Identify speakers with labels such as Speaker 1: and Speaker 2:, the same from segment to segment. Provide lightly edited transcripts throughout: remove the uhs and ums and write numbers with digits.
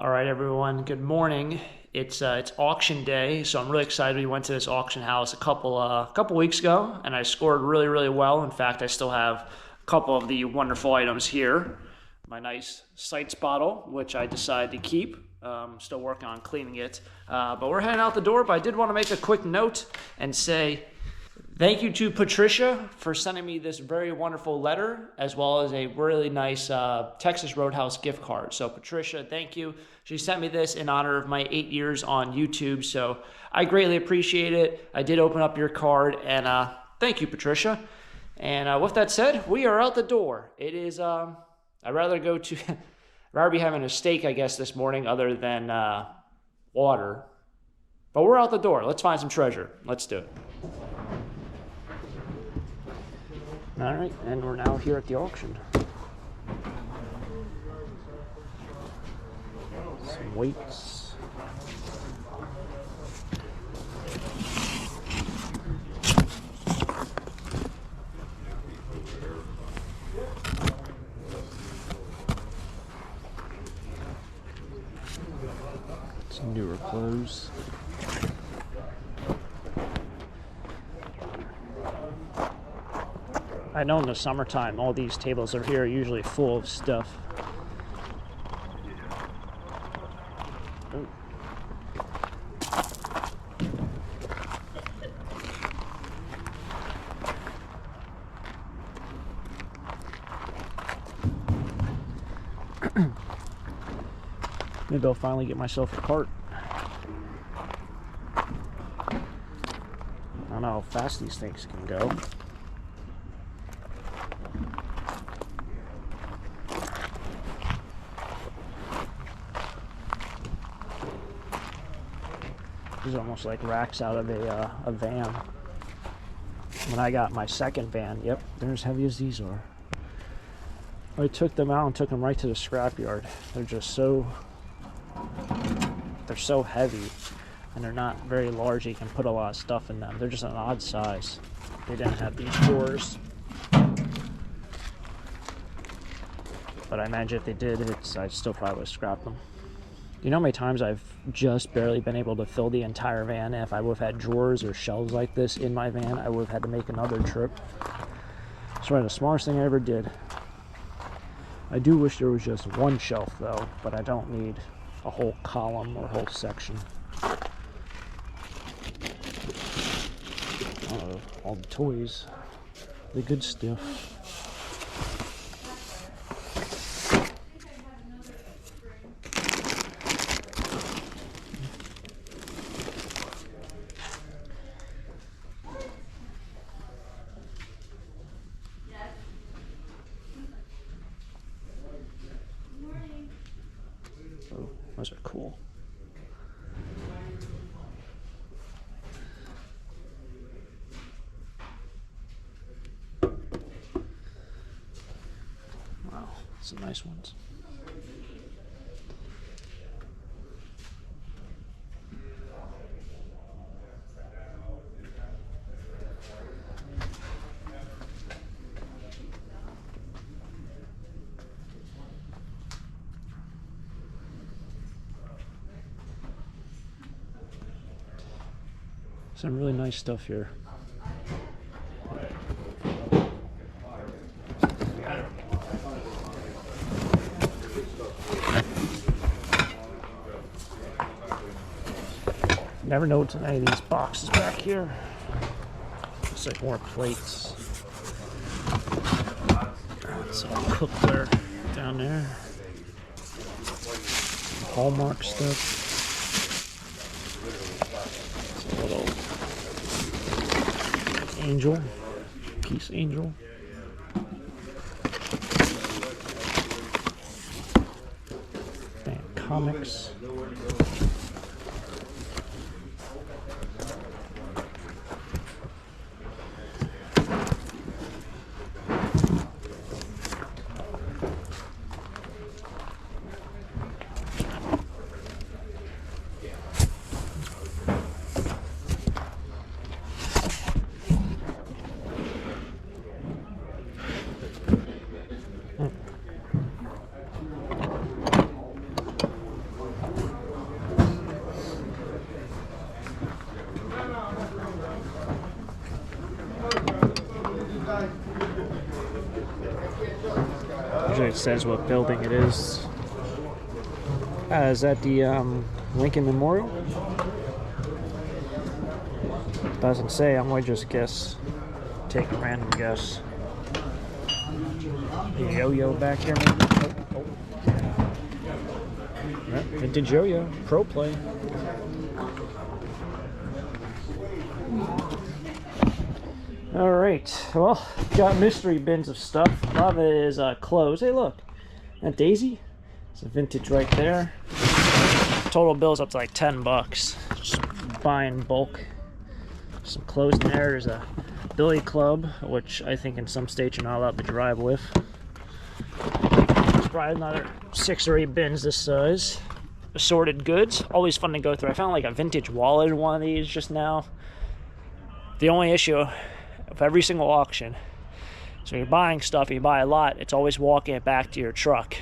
Speaker 1: All right, everyone. Good morning. It's auction day, so I'm really excited. We went to this auction house a couple weeks ago, and I scored really, really well. In fact, I still have a couple of the wonderful items here. My nice Sights bottle, which I decided to keep. Still working on cleaning it, but we're heading out the door. But I did want to make a quick note and say thank you to Patricia for sending me this very wonderful letter, as well as a really nice Texas Roadhouse gift card. So Patricia, thank you. She sent me this in honor of my 8 years on YouTube, so I greatly appreciate it. I did open up your card, and thank you, Patricia. And with that said, we are out the door. It is, I'd rather be having a steak, I guess, this morning other than water. But we're out the door. Let's find some treasure. Let's do it. All right, and we're now here at the auction. Some weights. Some newer clothes. I know in the summertime, all these tables over here are usually full of stuff. Ooh. Maybe I'll finally get myself a cart. I don't know how fast these things can go. These are almost like racks out of a van. When I got my second van, yep, they're as heavy as these are. I took them out and took them right to the scrapyard. They're just they're so heavy, and they're not very large. You can put a lot of stuff in them. They're just an odd size. They didn't have these drawers. But I imagine if they did, I'd still probably would scrap them. You know how many times I've just barely been able to fill the entire van? If I would have had drawers or shelves like this in my van, I would have had to make another trip. It's probably the smartest thing I ever did. I do wish there was just one shelf though, but I don't need a whole column or whole section. All the toys, the good stuff. Oh, those are cool. Wow, some nice ones. Some really nice stuff here. Never know what's in any of these boxes back here. Looks like more plates. Some cookware down there. Hallmark stuff. Angel, Peace Angel. And comics. says what building it is. Is that the Lincoln Memorial? Doesn't say. I'm going to just guess. Take a random guess. A yo-yo back here, maybe? Oh. Yep, vintage yo-yo. Pro play. Alright, well, got mystery bins of stuff. A lot of it is clothes. Hey, look. That Daisy? It's a vintage right there. Total bill's up to like 10 bucks. Just buying bulk. Some clothes in there. There's a billy club, which I think in some states you're not allowed to drive with. There's probably another 6 or 8 bins this size. Assorted goods. Always fun to go through. I found like a vintage wallet in one of these just now. The only issue of every single auction, so you're buying stuff, you buy a lot, it's always walking it back to your truck.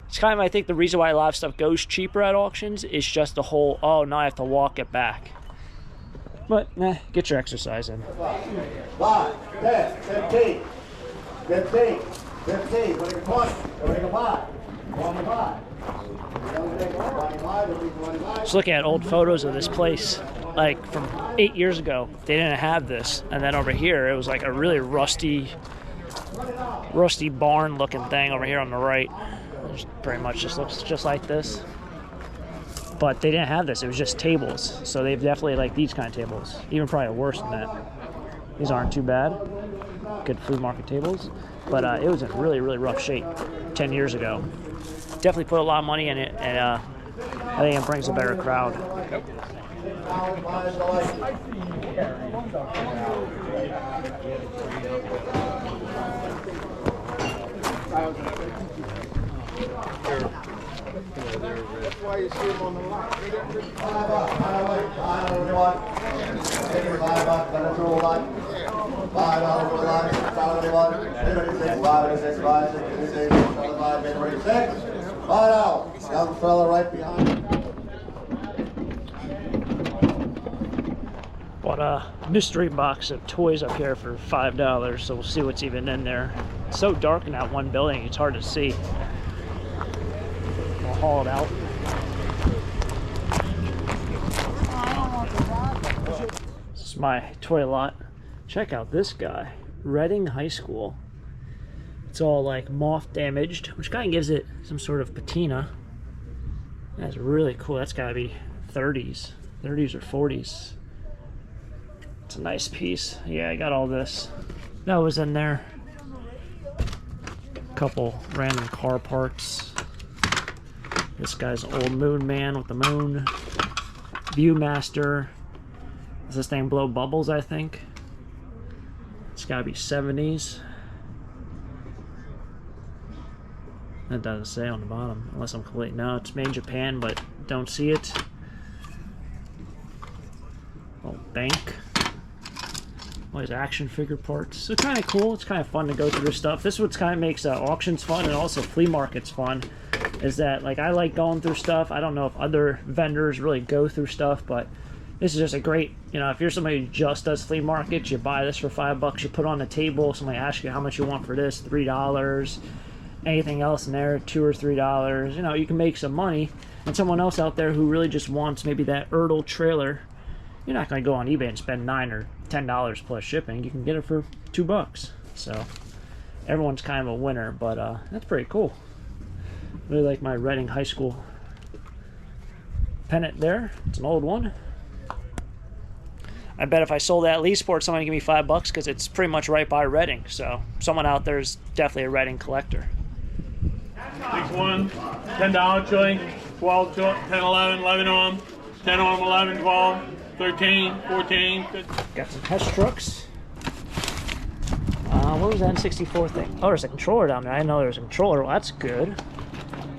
Speaker 1: It's kind of, I think, the reason why a lot of stuff goes cheaper at auctions is just the whole, oh, now I have to walk it back. But, get your exercise in.
Speaker 2: 5, 10, 15, 15, 15, 25, 25.
Speaker 1: Just looking at old photos of this place, like from 8 years ago, they didn't have this. And then over here, it was like a really rusty barn looking thing over here on the right. It pretty much just looks just like this. But they didn't have this, it was just tables. So they've definitely like these kind of tables, even probably worse than that. These aren't too bad, good flea market tables. But it was in really, really rough shape 10 years ago. Definitely put a lot of money in it, and I think it brings a better crowd.
Speaker 2: That's why you see them on the lot. Young fella right behind you.
Speaker 1: Bought a mystery box of toys up here for $5, so we'll see what's even in there. It's so dark in that one building, it's hard to see. We'll haul it out. This is my toy lot. Check out this guy, Reading High School. It's all like moth damaged, which kind of gives it some sort of patina. That's really cool. That's gotta be 30s or 40s. It's a nice piece. Yeah, I got all this. That was in there. A couple random car parts. This guy's an old moon man with the moon. Viewmaster. Does this thing blow bubbles, I think? It's gotta be 70s. That doesn't say on the bottom, unless I'm completely... No, it's made in Japan, but don't see it. Oh, bank. All these action figure parts. So kind of cool. It's kind of fun to go through this stuff. This is what kind of makes auctions fun and also flea markets fun. Is that, like, I like going through stuff. I don't know if other vendors really go through stuff, but this is just a great, you know, if you're somebody who just does flea markets, you buy this for $5, you put it on the table, somebody asks you how much you want for this, $3. Anything else in there, $2 or $3. You know, you can make some money. And someone else out there who really just wants maybe that Ertl trailer, you're not going to go on eBay and spend $9 or $10 plus shipping. You can get it for $2. So everyone's kind of a winner, but that's pretty cool. Really like my Reading High School pennant there. It's an old one. I bet if I sold that at Leesport, someone would give me $5 because it's pretty much right by Reading. So someone out there is definitely a Reading collector.
Speaker 3: 6-1, $10 chili, 12, 10, 11, 11 on 10 on 11, 12, 13, 14.
Speaker 1: Got some test trucks. What was that N64 thing? Oh, there's a controller down there. I didn't know there was a controller. Well, that's good.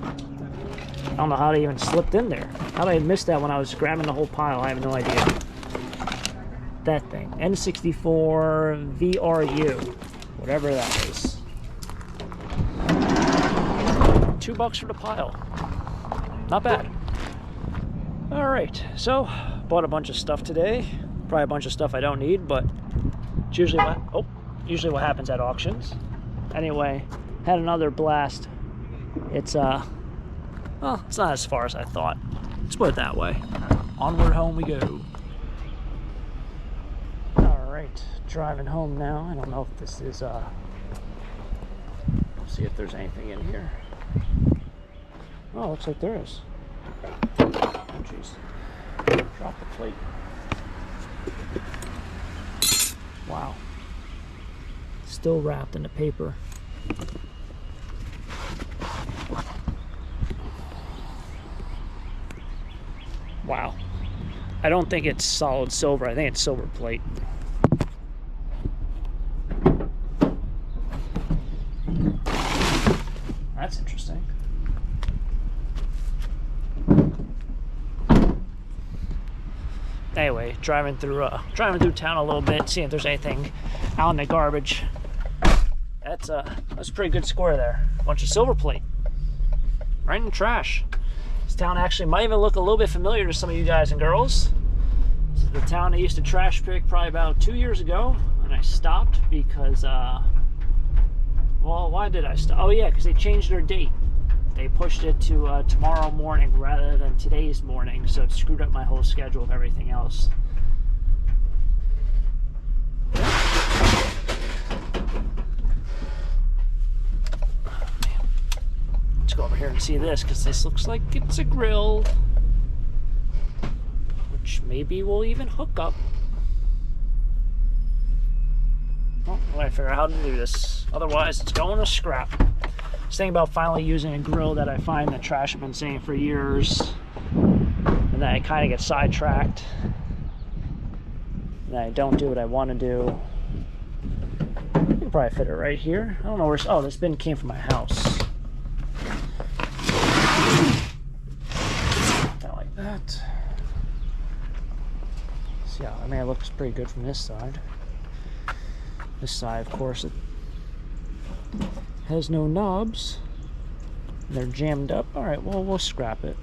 Speaker 1: I don't know how they even slipped in there. How did I miss that when I was grabbing the whole pile? I have no idea. That thing. N64 VRU. Whatever that is. $2 for the pile. Not bad. Alright, so bought a bunch of stuff today. Probably a bunch of stuff I don't need, but it's usually what happens at auctions. Anyway, Had another blast. It's well, it's not as far as I thought. Let's put it that way. Onward home we go. All right, driving home now. I don't know if this is see if there's anything in here. Oh, looks like there is. Oh, jeez. Drop the plate. Wow. Still wrapped in the paper. Wow. I don't think it's solid silver. I think it's silver plate. That's interesting. Anyway, driving through town a little bit, seeing if there's anything out in the garbage. That's a pretty good score there. Bunch of silver plate, right in the trash. This town actually might even look a little bit familiar to some of you guys and girls. This is the town I used to trash pick probably about 2 years ago, and I stopped because well, why did I stop? Oh yeah, because they changed their date. They pushed it to tomorrow morning rather than today's morning, so it screwed up my whole schedule of everything else. Let's go over here and see this, because this looks like it's a grill, which maybe we'll even hook up. Well, I gotta figure out how to do this. Otherwise, it's going to scrap. This thing about finally using a grill that I find the trash have been saying for years, and then I kind of get sidetracked, and I don't do what I want to do. I can probably fit it right here. I don't know where. Oh, this bin came from my house. Kind of like that. So yeah, I mean, it looks pretty good from this side. This side, of course, it has no knobs. They're jammed up. All right, well, we'll scrap it.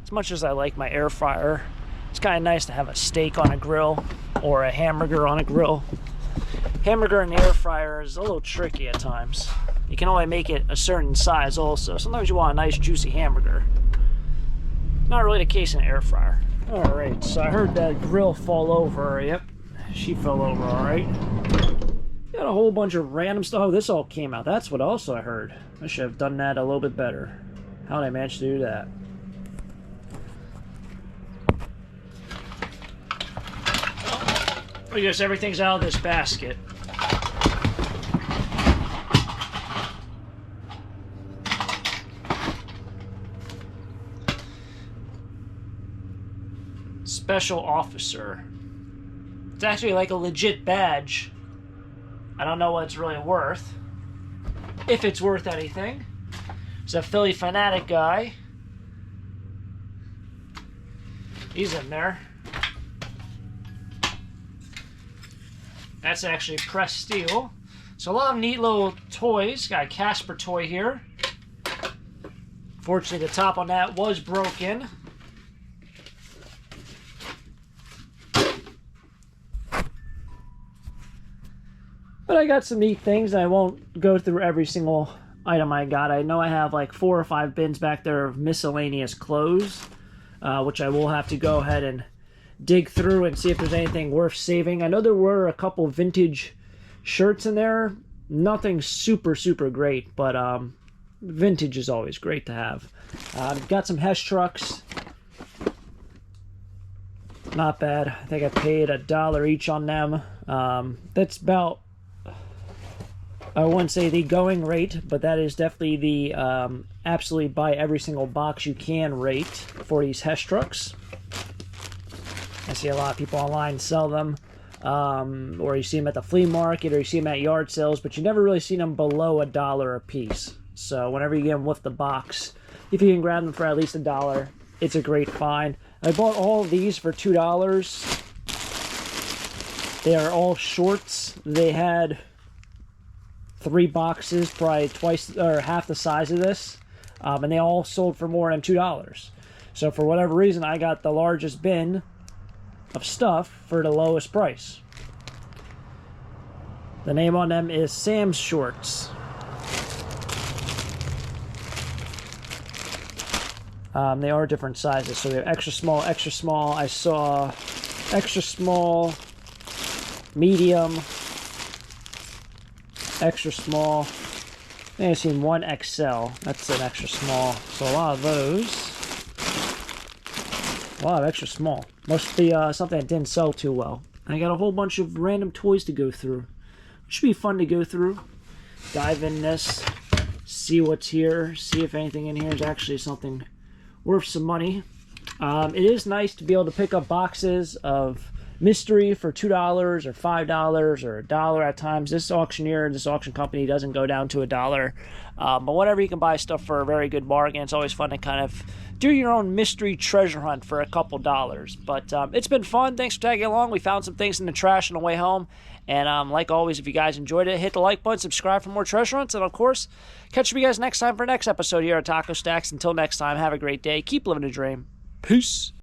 Speaker 1: As much as I like my air fryer, it's kind of nice to have a steak on a grill or a hamburger on a grill. Hamburger in the air fryer is a little tricky at times. You can only make it a certain size also. Sometimes you want a nice juicy hamburger. Not really the case in an air fryer. Alright, so I heard that grill fall over. Yep, she fell over, alright. Got a whole bunch of random stuff. Oh, this all came out. That's what also I heard. I should have done that a little bit better. How did I manage to do that? I guess everything's out of this basket. Special officer. It's actually like a legit badge. I don't know what it's really worth. If it's worth anything. It's a Philly fanatic guy. He's in there. That's actually pressed steel. So a lot of neat little toys. Got a Casper toy here. Fortunately, the top on that was broken. But I got some neat things. I won't go through every single item I got. I know I have like 4 or 5 bins back there of miscellaneous clothes, which I will have to go ahead and dig through and see if there's anything worth saving. I know there were a couple vintage shirts in there. Nothing super great, but vintage is always great to have. Got some Hess trucks. Not bad. I think I paid $1 each on them. That's about, I wouldn't say the going rate, but that is definitely the absolutely buy every single box you can rate for these Hess trucks. I see a lot of people online sell them, or you see them at the flea market, or you see them at yard sales, but you never really see them below $1 a piece. So whenever you get them with the box, if you can grab them for at least $1, it's a great find. I bought all of these for $2. They are all shorts. They had 3 boxes, probably twice or half the size of this, and they all sold for more than $2. So for whatever reason, I got the largest bin of stuff for the lowest price. The name on them is Sam's Shorts. They are different sizes, so they're extra small, extra small. I saw extra small, medium, extra small. I think I've seen 1XL. That's an extra small. So a lot of those. A lot of extra small. Must be something that didn't sell too well. And I got a whole bunch of random toys to go through. It should be fun to go through. Dive in this. See what's here. See if anything in here is actually something worth some money. It is nice to be able to pick up boxes of mystery for $2 or $5 or $1 at times. This auctioneer, this auction company doesn't go down to $1. But whenever you can buy stuff for a very good bargain, it's always fun to kind of do your own mystery treasure hunt for a couple dollars. But it's been fun. Thanks for tagging along. We found some things in the trash on the way home. And like always, if you guys enjoyed it, hit the like button, subscribe for more treasure hunts, and of course, catch you guys next time for the next episode here at Taco Stacks. Until next time, have a great day. Keep living the dream. Peace.